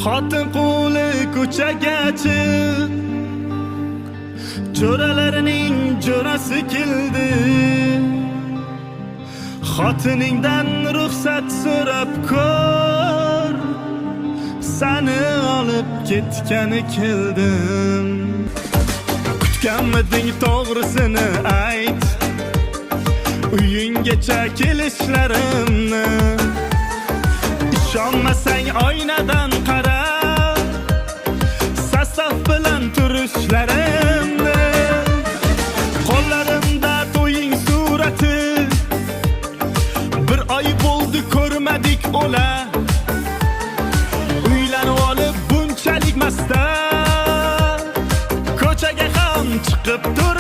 Xotin qo'li ko'chaga chiq, jo'ralarining jo'rasi keldi. Xotiningdan ruxsat so'rab ko'r, seni olib ketgani keldim. Kutganmiding to'g'risini ayt, uyinggacha kelishlarimni. Ishonmasang oynadan qara, sasof bilan turishlarimni. Qo'llarimda to'ying surati, bir oy bo'ldi ko'rmadik ola. Uylanib olib bunchalik masta, ko'chaga ham chiqib tur